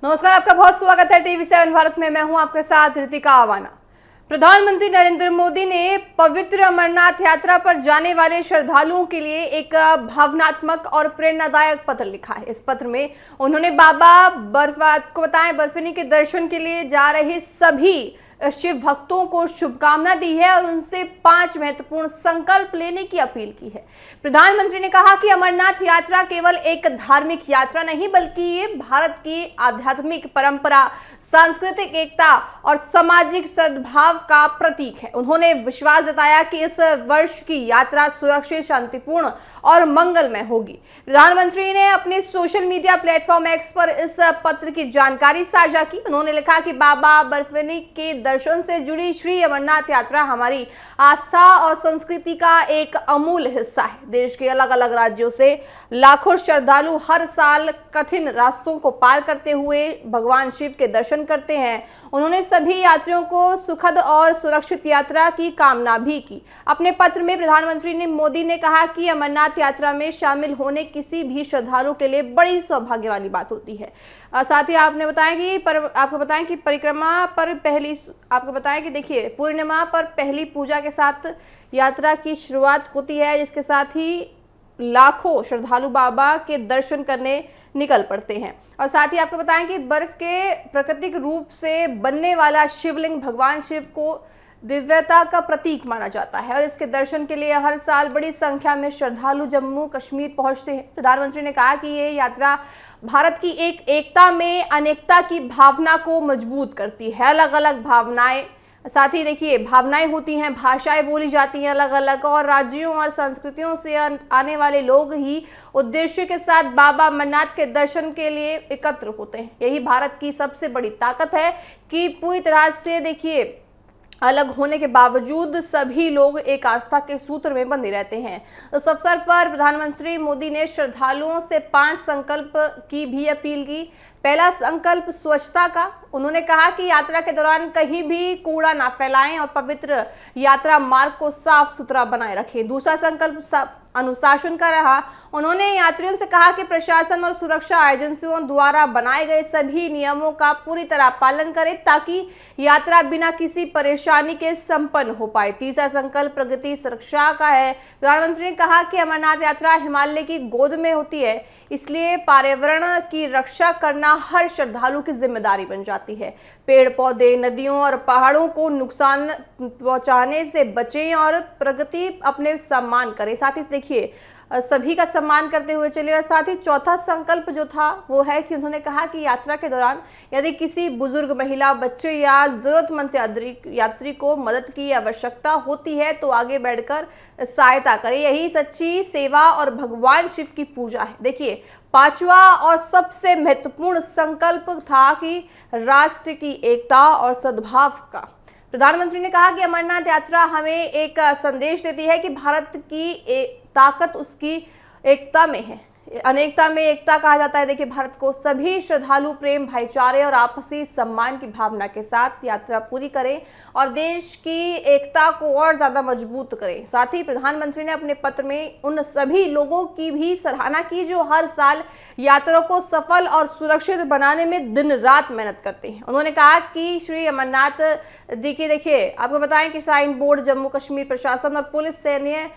नमस्कार, आपका बहुत स्वागत है टीवी7 भारत में। मैं हूं आपके साथ ऋतिका आवाना। प्रधानमंत्री नरेंद्र मोदी ने पवित्र अमरनाथ यात्रा पर जाने वाले श्रद्धालुओं के लिए एक भावनात्मक और प्रेरणादायक पत्र लिखा है। इस पत्र में उन्होंने बाबा बर्फानी के दर्शन के लिए जा रहे सभी शिव भक्तों को शुभकामना दी है और उनसे 5 महत्वपूर्ण संकल्प लेने की अपील की है। प्रधानमंत्री ने कहा कि अमरनाथ यात्रा केवल एक धार्मिक यात्रा नहीं, बल्कि ये भारत की आध्यात्मिक परंपरा, सांस्कृतिक एकता और सामाजिक सद्भाव का प्रतीक है। उन्होंने विश्वास जताया कि इस वर्ष की यात्रा सुरक्षित, शांतिपूर्ण और मंगलमय होगी। प्रधानमंत्री ने अपने सोशल मीडिया प्लेटफॉर्म एक्स पर इस पत्र की जानकारी साझा की। उन्होंने लिखा कि बाबा बर्फानी के दर्शन से जुड़ी श्री अमरनाथ यात्रा हमारी आस्था और संस्कृति का एक अमूल्य हिस्सा है। देश के अलग अलग राज्यों से लाखों श्रद्धालु हर साल कठिन रास्तों को पार करते हुए भगवान शिव के दर्शन करते हैं। उन्होंने सभी यात्रियों को सुखद और सुरक्षित यात्रा की कामना भी की। अपने पत्र में प्रधानमंत्री मोदी ने कहा कि अमरनाथ यात्रा में शामिल होने किसी भी श्रद्धालु के लिए बड़ी सौभाग्य वाली बात होती है। साथ ही आपको बताएं कि परिक्रमा पर देखिए पूर्णिमा पर पहली पूजा के साथ यात्रा की शुरुआत होती है, जिसके साथ ही लाखों श्रद्धालु बाबा के दर्शन करने निकल पड़ते हैं। और साथ ही आपको बताएं कि बर्फ के प्राकृतिक रूप से बनने वाला शिवलिंग भगवान शिव को दिव्यता का प्रतीक माना जाता है और इसके दर्शन के लिए हर साल बड़ी संख्या में श्रद्धालु जम्मू कश्मीर पहुंचते हैं। प्रधानमंत्री ने कहा कि ये यात्रा भारत की एकता में अनेकता की भावना को मजबूत करती है। अलग अलग भावनाएं भावनाएं होती हैं, भाषाएं बोली जाती हैं अलग अलग, और राज्यों और संस्कृतियों से आने वाले लोग ही उद्देश्य के साथ बाबा अमरनाथ के दर्शन के लिए एकत्र होते हैं। यही भारत की सबसे बड़ी ताकत है कि पूरी तरह से अलग होने के बावजूद सभी लोग एक आस्था के सूत्र में बंधे रहते हैं। इस अवसर पर प्रधानमंत्री मोदी ने श्रद्धालुओं से 5 संकल्प की भी अपील की। पहला संकल्प स्वच्छता का। उन्होंने कहा कि यात्रा के दौरान कहीं भी कूड़ा ना फैलाएं और पवित्र यात्रा मार्ग को साफ सुथरा बनाए रखें। दूसरा संकल्प अनुशासन का रहा। उन्होंने यात्रियों से कहा कि प्रशासन और सुरक्षा एजेंसियों द्वारा बनाए गए सभी नियमों का पूरी तरह पालन करें ताकि यात्रा बिना किसी परेशानी के संपन्न हो पाए। तीसरा संकल्प प्रगति सुरक्षा का है। प्रधानमंत्री ने कहा कि अमरनाथ यात्रा हिमालय की गोद में होती है, इसलिए पर्यावरण की रक्षा करना हर श्रद्धालु की जिम्मेदारी बन जाती है। पेड़ पौधे, नदियों और पहाड़ों को नुकसान पहुंचाने से बचें और प्रगति अपने सम्मान करें। साथ ही देखिए सभी का सम्मान करते हुए चले। और साथ ही चौथा संकल्प जो था वो है कि उन्होंने कहा कि यात्रा के दौरान यदि किसी बुजुर्ग, महिला, बच्चे या जरूरतमंद यात्री को मदद की आवश्यकता होती है तो आगे बढ़कर सहायता करें। यही सच्ची सेवा और भगवान शिव की पूजा है। देखिए 5वां और सबसे महत्वपूर्ण संकल्प था कि राष्ट्र की एकता और सद्भाव का। प्रधानमंत्री ने कहा कि अमरनाथ यात्रा हमें एक संदेश देती है कि भारत की ताकत उसकी एकता में है। अनेकता में एकता कहा जाता है। देखिए भारत को सभी श्रद्धालु प्रेम, भाईचारे और आपसी सम्मान की भावना के साथ यात्रा पूरी करें और देश की एकता को और ज्यादा मजबूत करें। साथ ही प्रधानमंत्री ने अपने पत्र में उन सभी लोगों की भी सराहना की जो हर साल यात्रा को सफल और सुरक्षित बनाने में दिन रात मेहनत करते हैं। उन्होंने कहा कि श्री अमरनाथ देखिए आपको बताएं कि श्राइन बोर्ड, जम्मू कश्मीर प्रशासन और पुलिस, सैन्य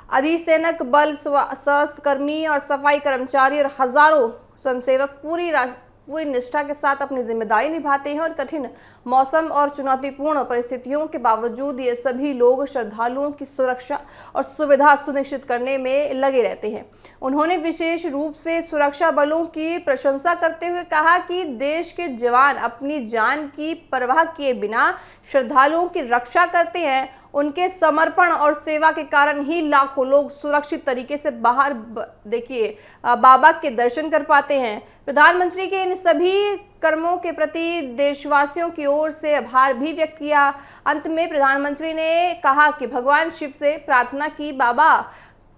अधिसैनिक बल, स्वास्थ्य कर्मी और सफाई कर्मचारी और हजारों स्वयंसेवक पूरी निष्ठा के साथ अपनी जिम्मेदारी निभाते हैं और कठिन मौसम और चुनौतीपूर्ण परिस्थितियों के बावजूद ये सभी लोग श्रद्धालुओं की सुरक्षा और सुविधा सुनिश्चित करने में लगे रहते हैं। उन्होंने विशेष रूप से सुरक्षा बलों की प्रशंसा करते हुए कहा कि देश के जवान अपनी जान की परवाह किए बिना श्रद्धालुओं की रक्षा करते हैं। उनके समर्पण और सेवा के कारण ही लाखों लोग सुरक्षित तरीके से बाहर बाबा के दर्शन कर पाते हैं। प्रधानमंत्री के इन सभी कर्मों के प्रति देशवासियों की ओर से आभार भी व्यक्त किया। अंत में प्रधानमंत्री ने कहा कि भगवान शिव से प्रार्थना की बाबा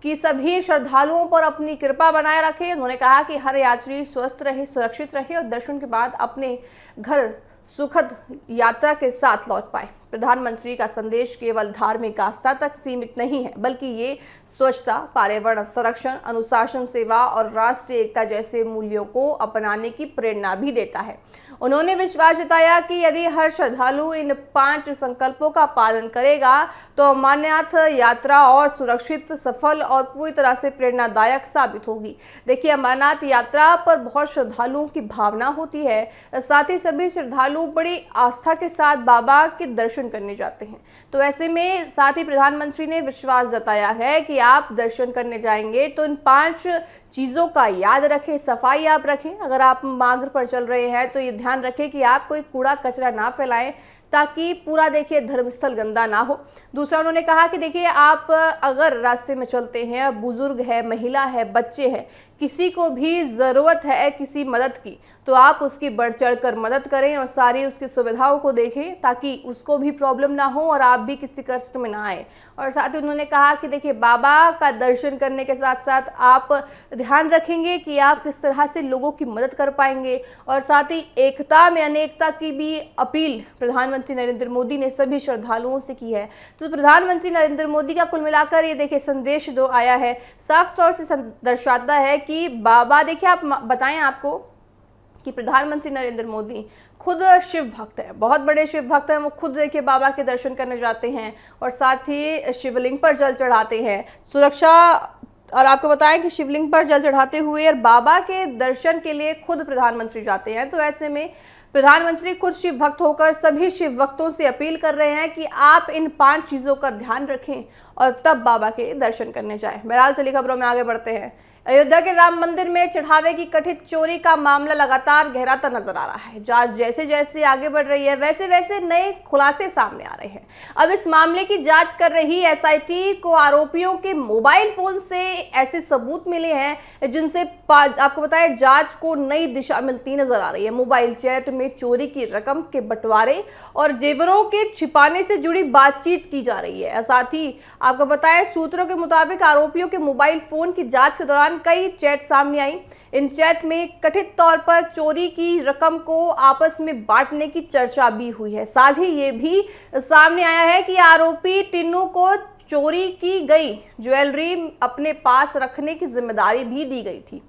कि सभी श्रद्धालुओं पर अपनी कृपा बनाए रखे। उन्होंने कहा कि हर यात्री स्वस्थ रहे, सुरक्षित रहे और दर्शन के बाद अपने घर सुखद यात्रा के साथ लौट पाए। प्रधानमंत्री का संदेश केवल धार्मिक आस्था तक सीमित नहीं है, बल्कि ये स्वच्छता, पर्यावरण संरक्षण, अनुशासन, सेवा और राष्ट्रीय एकता जैसे मूल्यों को अपनाने की प्रेरणा भी देता है। उन्होंने विश्वास जताया कि यदि हर श्रद्धालु इन 5 संकल्पों का पालन करेगा तो अमरनाथ यात्रा और सुरक्षित, सफल और पूरी तरह से प्रेरणादायक साबित होगी। देखिए, अमरनाथ यात्रा पर बहुत श्रद्धालुओं की भावना होती है, साथ ही सभी श्रद्धालु बड़ी आस्था के साथ बाबा के दर्शन करने जाते हैं। तो ऐसे में साथ ही प्रधानमंत्री ने विश्वास जताया है कि आप दर्शन करने जाएंगे तो इन 5 चीज़ों का याद रखें। सफाई आप रखें, अगर आप मार्ग पर चल रहे हैं तो ये ध्यान रखें कि आप कोई कूड़ा कचरा ना फैलाएं ताकि पूरा देखिए धर्मस्थल गंदा ना हो। दूसरा, उन्होंने कहा कि देखिए, आप अगर रास्ते में चलते हैं, बुजुर्ग है, महिला है, बच्चे हैं, किसी को भी ज़रूरत है किसी मदद की, तो आप उसकी बढ़ चढ़ कर मदद करें और सारी उसकी सुविधाओं को देखें ताकि उसको भी प्रॉब्लम ना हो और आप भी किसी कष्ट में ना आए। और साथ ही उन्होंने कहा कि देखिए, बाबा का दर्शन करने के साथ साथ आप ध्यान रखेंगे कि आप किस तरह से लोगों की मदद कर पाएंगे। और साथ ही एकता में अनेकता की भी अपील प्रधानमंत्री नरेंद्र मोदी ने सभी श्रद्धालुओं से की है। तो प्रधानमंत्री नरेंद्र मोदी का कुल मिलाकर ये देखिए संदेश जो आया है, साफ तौर से दर्शाता है कि बाबा, देखिए आप बताएं आपको कि प्रधानमंत्री नरेंद्र मोदी खुद शिव भक्त हैं, बहुत बड़े शिव भक्त हैं। वो खुद देखिए बाबा के दर्शन करने जाते हैं और साथ ही शिवलिंग पर जल चढ़ाते हैं। सुरक्षा, और आपको बताएं कि शिवलिंग पर जल चढ़ाते हुए और बाबा के दर्शन के लिए खुद प्रधानमंत्री जाते हैं। तो ऐसे में प्रधानमंत्री खुद शिव भक्त होकर सभी शिव भक्तों से अपील कर रहे हैं कि आप इन 5 चीज़ों का ध्यान रखें और तब बाबा के दर्शन करने जाएं। बहरहाल चलिए खबरों में आगे बढ़ते हैं। अयोध्या के राम मंदिर में चढ़ावे की कथित चोरी का मामला लगातार गहराता नजर आ रहा है। जांच जैसे जैसे आगे बढ़ रही है, वैसे वैसे नए खुलासे सामने आ रहे हैं। अब इस मामले की जांच कर रही एसआईटी को आरोपियों के मोबाइल फोन से ऐसे सबूत मिले हैं जिनसे आपको बताया जांच को नई दिशा मिलती नजर आ रही है। मोबाइल चैट में चोरी की रकम के बंटवारे और जेवरों के छिपाने से जुड़ी बातचीत की जा रही है। साथ ही आपको बताया, सूत्रों के मुताबिक आरोपियों के मोबाइल फोन की जांच के दौरान कई चैट सामने आई। इन चैट में कथित तौर पर चोरी की रकम को आपस में बांटने की चर्चा भी हुई है। साथ ही ये भी सामने आया है कि आरोपी टिन्नू को चोरी की गई ज्वेलरी अपने पास रखने की जिम्मेदारी भी दी गई थी।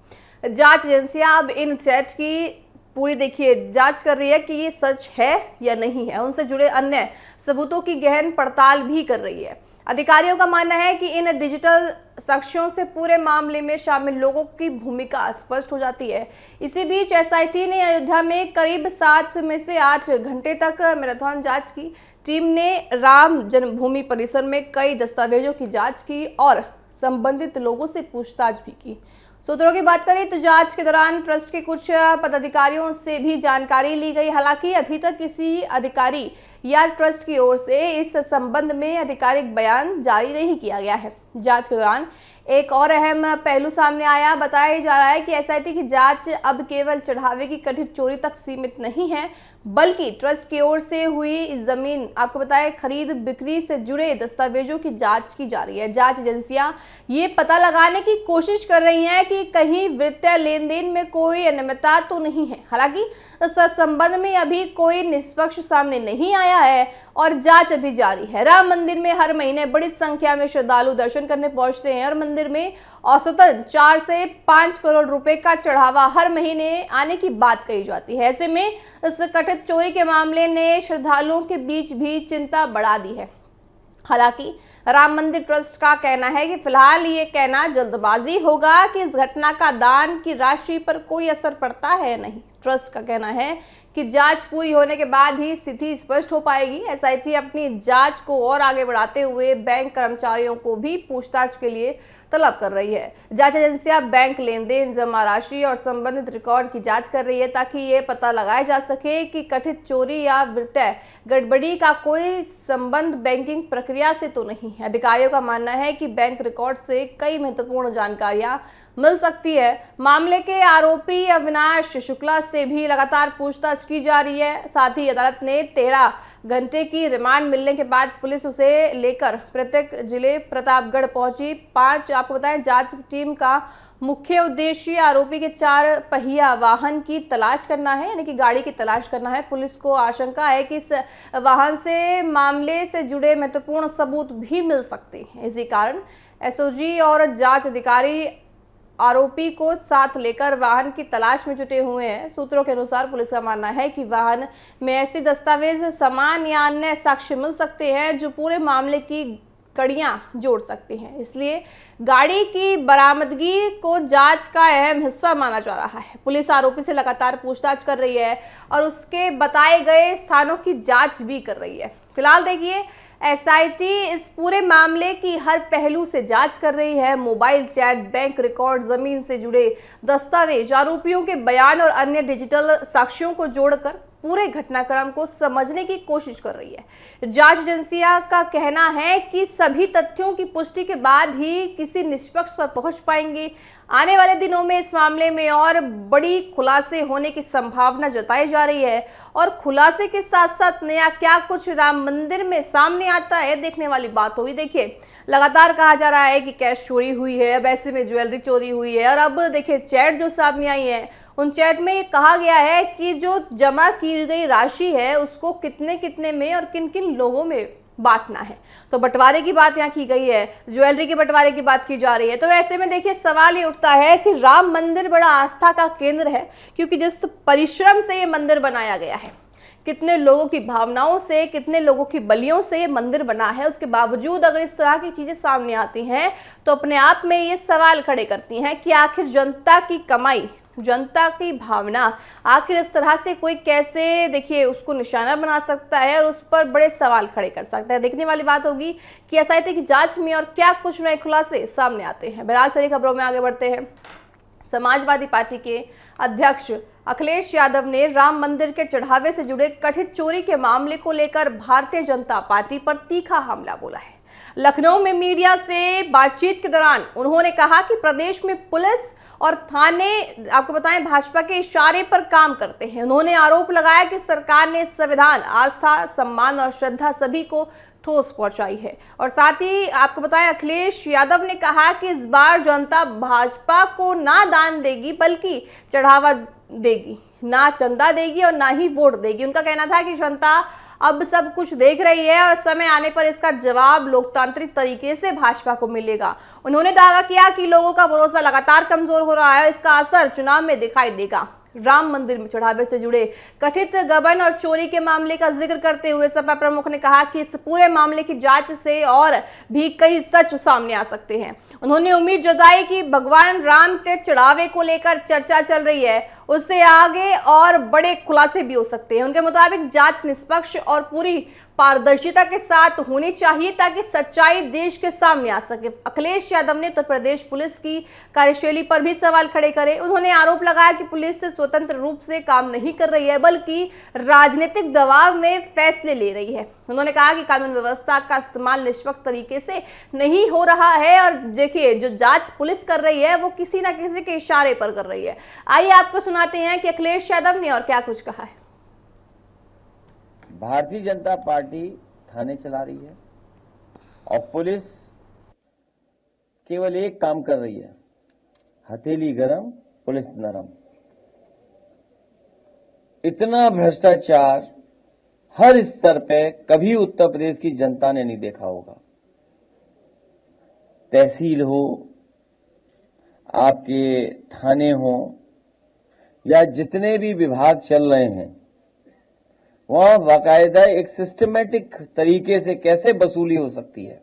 जांच एजेंसियां अब इन चैट की पूरी देखिए जांच कर रही है कि ये सच है या नहीं है। उनसे जुड़े अन्य सबूतों की गहन पड़ताल भी कर रही है। अधिकारियों का मानना है कि इन डिजिटल साक्ष्यों से पूरे मामले में शामिल लोगों की भूमिका स्पष्ट हो जाती है। इसी बीच एसआईटी ने अयोध्या में करीब 7 में से 8 घंटे तक मैराथन जांच की। टीम ने राम जन्मभूमि परिसर में कई दस्तावेजों की जांच की और संबंधित लोगों से पूछताछ भी की। सूत्रों की बात करें तो जांच के दौरान ट्रस्ट के कुछ पदाधिकारियों से भी जानकारी ली गई। हालांकि अभी तक किसी अधिकारी या ट्रस्ट की ओर से इस संबंध में आधिकारिक बयान जारी नहीं किया गया है। जांच के दौरान एक और अहम पहलू सामने आया। बताया जा रहा है कि एसआईटी की जांच अब केवल चढ़ावे की कथित चोरी तक सीमित नहीं है, बल्कि ट्रस्ट की ओर से हुई जमीन आपको बताया खरीद बिक्री से जुड़े दस्तावेजों की जांच की जा रही है। जांच एजेंसियां ये पता लगाने की कोशिश कर रही हैं कि कहीं वित्तीय लेन देन में कोई अनियमितता तो नहीं है। हालांकि इस संबंध में अभी कोई निष्पक्ष सामने नहीं आया है और जांच अभी जारी है। राम मंदिर में हर महीने बड़ी संख्या में श्रद्धालु दर्शन करने पहुंचते हैं और मंदिर में औसतन 4 से 5 करोड़ रुपए का चढ़ावा हर महीने आने की बात कही जाती है। ऐसे में इस कथित चोरी के मामले ने श्रद्धालुओं के बीच भी चिंता बढ़ा दी है। हालांकि राम मंदिर ट्रस्ट का कहना है कि फिलहाल ये कहना जल्दबाजी होगा कि इस घटना का दान की राशि पर कोई असर पड़ता है या नहीं। ट्रस्ट का कहना है कि जांच पूरी होने के बाद ही स्थिति स्पष्ट हो पाएगी। एसआईटी अपनी जांच को और आगे बढ़ाते हुए बैंक कर्मचारियों को भी पूछताछ के लिए तलब कर रही है। जांच एजेंसियां बैंक लेन देन, जमा राशि और संबंधित रिकॉर्ड की जांच कर रही है ताकि ये पता लगाया जा सके कि कथित चोरी या वित्तीय गड़बड़ी का कोई संबंध बैंकिंग प्रक्रिया से तो नहीं है। अधिकारियों का मानना है कि बैंक रिकॉर्ड से कई महत्वपूर्ण जानकारियां मिल सकती है। मामले के आरोपी अविनाश शुक्ला से भी लगातार पूछताछ की जा रही है। साथ ही अदालत ने 13 घंटे की रिमांड मिलने के बाद पुलिस उसे लेकर प्रत्येक जिले प्रतापगढ़ पहुंची। 5 आपको बताएं, जांच टीम का मुख्य उद्देश्य आरोपी के 4 पहिया वाहन की तलाश करना है, यानी कि गाड़ी की तलाश करना है। पुलिस को आशंका है कि इस वाहन से मामले से जुड़े महत्वपूर्ण सबूत भी मिल सकते हैं। इसी कारण एसओजी और जांच अधिकारी आरोपी को साथ लेकर वाहन की तलाश में जुटे हुए हैं। सूत्रों के अनुसार पुलिस का मानना है कि वाहन में ऐसे दस्तावेज, सामान या अन्य साक्ष्य मिल सकते हैं जो पूरे मामले की कड़ियां जोड़ सकती हैं। इसलिए गाड़ी की बरामदगी को जांच का अहम हिस्सा माना जा रहा है। पुलिस आरोपी से लगातार पूछताछ कर रही है और उसके बताए गए स्थानों की जांच भी कर रही है। फिलहाल देखिए, एसआईटी इस पूरे मामले की हर पहलू से जांच कर रही है। मोबाइल चैट, बैंक रिकॉर्ड, जमीन से जुड़े दस्तावेज, आरोपियों के बयान और अन्य डिजिटल साक्ष्यों को जोड़कर पूरे घटनाक्रम को समझने की कोशिश कर रही है। जांच एजेंसियां का कहना है कि सभी तथ्यों की पुष्टि के बाद ही किसी निष्पक्ष पर पहुंच पाएंगे। आने वाले दिनों में इस मामले में और बड़ी खुलासे होने की संभावना जताई जा रही है और खुलासे के साथ साथ नया क्या कुछ राम मंदिर में सामने आता है, देखने वाली बात होगी। देखिए, लगातार कहा जा रहा है कि कैश चोरी हुई है, अब ऐसे में ज्वेलरी चोरी हुई है, और अब देखिए चैट जो सामने आई है, उन चैट में ये कहा गया है कि जो जमा की गई राशि है उसको कितने कितने में और किन किन लोगों में बांटना है। तो बंटवारे की बात यहाँ की गई है, ज्वेलरी के बंटवारे की बात की जा रही है। तो ऐसे में देखिए सवाल ये उठता है कि राम मंदिर बड़ा आस्था का केंद्र है, क्योंकि जिस परिश्रम से ये मंदिर बनाया गया है, कितने लोगों की भावनाओं से, कितने लोगों की बलियों से ये मंदिर बना है, उसके बावजूद अगर इस तरह की चीजें सामने आती हैं तो अपने आप में ये सवाल खड़े करती हैं कि आखिर जनता की कमाई, जनता की भावना, आखिर इस तरह से कोई कैसे देखिए उसको निशाना बना सकता है और उस पर बड़े सवाल खड़े कर सकता है। देखने वाली बात होगी कि एसआईटी की जांच में और क्या कुछ नए खुलासे सामने आते हैं। बहरहाल चलिए खबरों में आगे बढ़ते हैं। समाजवादी पार्टी के अध्यक्ष अखिलेश यादव ने राम मंदिर के चढ़ावे से जुड़े कथित चोरी के मामले को लेकर भारतीय जनता पार्टी पर तीखा हमला बोला है। लखनऊ में मीडिया से बातचीत के दौरान उन्होंने कहा कि प्रदेश में पुलिस और थाने आपको बताएं भाजपा के इशारे पर काम करते हैं। उन्होंने आरोप लगाया कि सरकार ने संविधान, आस्था, सम्मान और श्रद्धा सभी को ठोस पहुंचाई है। और साथ ही आपको बताएं, अखिलेश यादव ने कहा कि इस बार जनता भाजपा को ना दान देगी बल्कि चढ़ावा देगी, ना चंदा देगी और ना ही वोट देगी। उनका कहना था कि जनता अब सब कुछ देख रही है और समय आने पर इसका जवाब लोकतांत्रिक तरीके से भाजपा को मिलेगा। उन्होंने दावा किया कि लोगों का भरोसा लगातार कमजोर हो रहा है, इसका असर चुनाव में दिखाई देगा। राम मंदिर में चढ़ावे से जुड़े कथित गबन और चोरी के मामले का जिक्र करते हुए सपा प्रमुख ने कहा कि इस पूरे मामले की जांच से और भी कई सच सामने आ सकते हैं। उन्होंने उम्मीद जताई कि भगवान राम के चढ़ावे को लेकर चर्चा चल रही है, उससे आगे और बड़े खुलासे भी हो सकते हैं। उनके मुताबिक जांच निष्पक्ष और पूरी पारदर्शिता के साथ होनी चाहिए ताकि सच्चाई देश के सामने आ सके। अखिलेश यादव ने उत्तर प्रदेश पुलिस की कार्यशैली पर भी सवाल खड़े करे। उन्होंने आरोप लगाया कि पुलिस स्वतंत्र रूप से काम नहीं कर रही है बल्कि राजनीतिक दबाव में फैसले ले रही है। उन्होंने कहा कि कानून व्यवस्था का इस्तेमाल निष्पक्ष तरीके से नहीं हो रहा है और देखिए जो जांच पुलिस कर रही है वो किसी ना किसी के इशारे पर कर रही है। आइए आपको सुनाते हैं कि अखिलेश यादव ने और क्या कुछ कहा है। भारतीय जनता पार्टी थाने चला रही है और पुलिस केवल एक काम कर रही है, हथेली गरम पुलिस नरम। इतना भ्रष्टाचार हर स्तर पे कभी उत्तर प्रदेश की जनता ने नहीं देखा होगा। तहसील हो, आपके थाने हो या जितने भी विभाग चल रहे हैं, वहां बाकायदा एक सिस्टमेटिक तरीके से कैसे वसूली हो सकती है,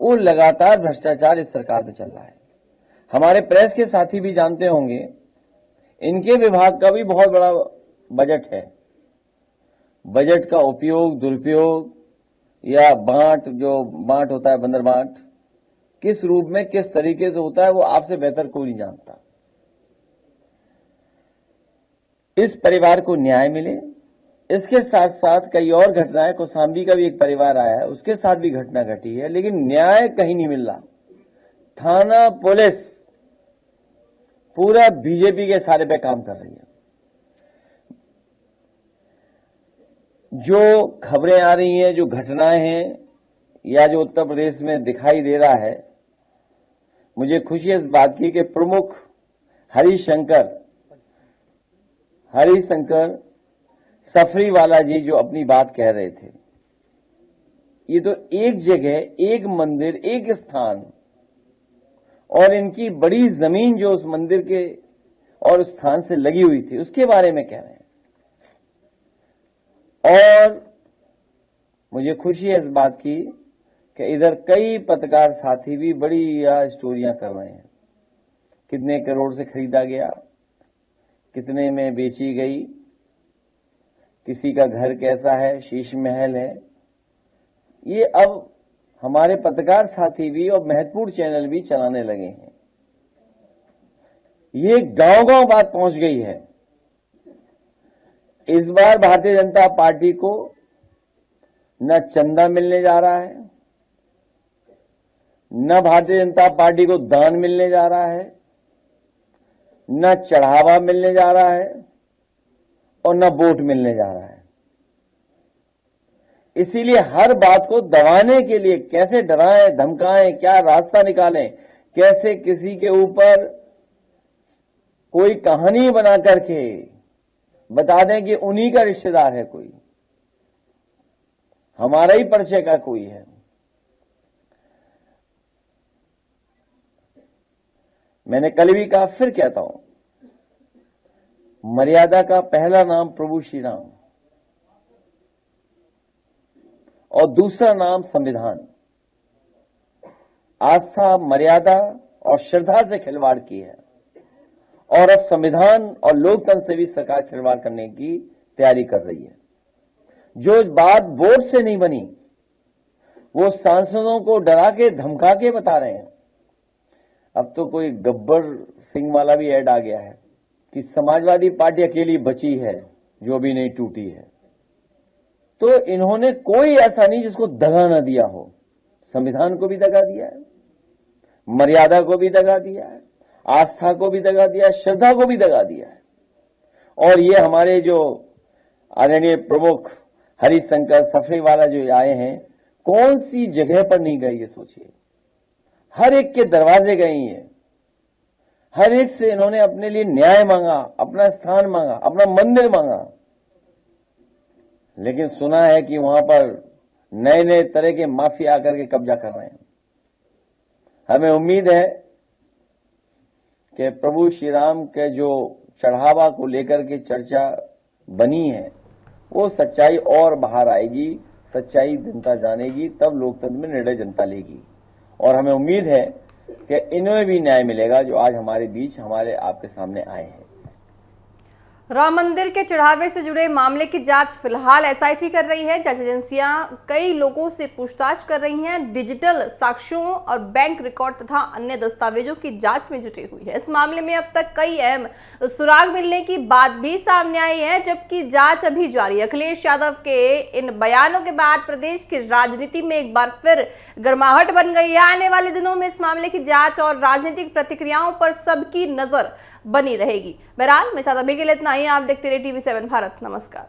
वो लगातार भ्रष्टाचार इस सरकार में चल रहा है। हमारे प्रेस के साथी भी जानते होंगे, इनके विभाग का भी बहुत बड़ा बजट है। बजट का उपयोग, दुरुपयोग या जो बांट होता है, बंदर बांट, किस रूप में किस तरीके से होता है वो आपसे बेहतर कोई नहीं जानता। इस परिवार को न्याय मिले, इसके साथ साथ कई और घटनाएं, कौशाम्बी का भी एक परिवार आया है, उसके साथ भी घटना घटी है, लेकिन न्याय कहीं नहीं मिल रहा। थाना पुलिस पूरा बीजेपी के सारे पे काम कर रही है। जो खबरें आ रही हैं, जो घटनाएं हैं या जो उत्तर प्रदेश में दिखाई दे रहा है, मुझे खुशी है इस बात की कि प्रमुख हरिशंकर सफरीवाला जी जो अपनी बात कह रहे थे, ये तो एक जगह, एक मंदिर, एक स्थान और इनकी बड़ी जमीन जो उस मंदिर के और उस स्थान से लगी हुई थी उसके बारे में कह रहे हैं। और मुझे खुशी है इस बात की कि इधर कई पत्रकार साथी भी बड़ी स्टोरियां कर रहे हैं, कितने करोड़ से खरीदा गया, कितने में बेची गई, किसी का घर कैसा है, शीश महल है। ये अब हमारे पत्रकार साथी भी और महत्वपूर्ण चैनल भी चलाने लगे हैं। ये गांव-गांव बात पहुंच गई है। इस बार भारतीय जनता पार्टी को न चंदा मिलने जा रहा है, न भारतीय जनता पार्टी को दान मिलने जा रहा है, न चढ़ावा मिलने जा रहा है और न वोट मिलने जा रहा है। इसीलिए हर बात को दबाने के लिए कैसे डराएं, धमकाएं, क्या रास्ता निकालें, कैसे किसी के ऊपर कोई कहानी बना करके बता दें कि उन्हीं का रिश्तेदार है, कोई हमारा ही परिचय का कोई है। मैंने कल भी कहा, फिर कहता हूं, मर्यादा का पहला नाम प्रभु श्री राम और दूसरा नाम संविधान। आस्था, मर्यादा और श्रद्धा से खिलवाड़ की है और अब संविधान और लोकतंत्र से भी सरकार खिलवाड़ करने की तैयारी कर रही है। जो बात वोट से नहीं बनी वो सांसदों को डरा के धमका के बता रहे हैं। अब तो कोई गब्बर सिंह वाला भी ऐड आ गया है कि समाजवादी पार्टी अकेली बची है जो भी नहीं टूटी है। तो इन्होंने कोई ऐसा नहीं जिसको दगा न दिया हो। संविधान को भी दगा दिया है, मर्यादा को भी दगा दिया है, आस्था को भी दगा दिया है, श्रद्धा को भी दगा दिया है। और ये हमारे जो आदरणीय प्रमुख हरिशंकर सफरीवाला जो आए हैं, कौन सी जगह पर नहीं गए ये सोचिए। हर एक के दरवाजे गए हैं, हर एक से इन्होंने अपने लिए न्याय मांगा, अपना स्थान मांगा, अपना मंदिर मांगा। लेकिन सुना है कि वहां पर नए नए तरह के माफिया आकर के कब्जा कर रहे हैं। हमें उम्मीद है कि प्रभु श्री राम के जो चढ़ावा को लेकर के चर्चा बनी है वो सच्चाई और बाहर आएगी, सच्चाई जनता जानेगी, तब लोकतंत्र में निर्णय जनता लेगी। और हमें उम्मीद है कि इन्हें भी न्याय मिलेगा जो आज हमारे बीच, हमारे आपके सामने आए हैं। राम मंदिर के चढ़ावे से जुड़े मामले की जांच फिलहाल एसआईटी कर रही है। जांच एजेंसियां कई लोगों से पूछताछ कर रही हैं, डिजिटल साक्ष्यों और बैंक रिकॉर्ड तथा अन्य दस्तावेजों की जांच में जुटी हुई है। इस मामले में अब तक कई अहम सुराग मिलने की बात भी सामने आई है, जबकि जांच अभी जारी है। अखिलेश यादव के इन बयानों के बाद प्रदेश की राजनीति में एक बार फिर गर्माहट बन गई है। आने वाले दिनों में इस मामले की जांच और राजनीतिक प्रतिक्रियाओं पर सबकी नजर बनी रहेगी। बहरहाल मेरे साथ अभी के लिए इतना ही। आप देखते रहिए TV7 भारत। नमस्कार।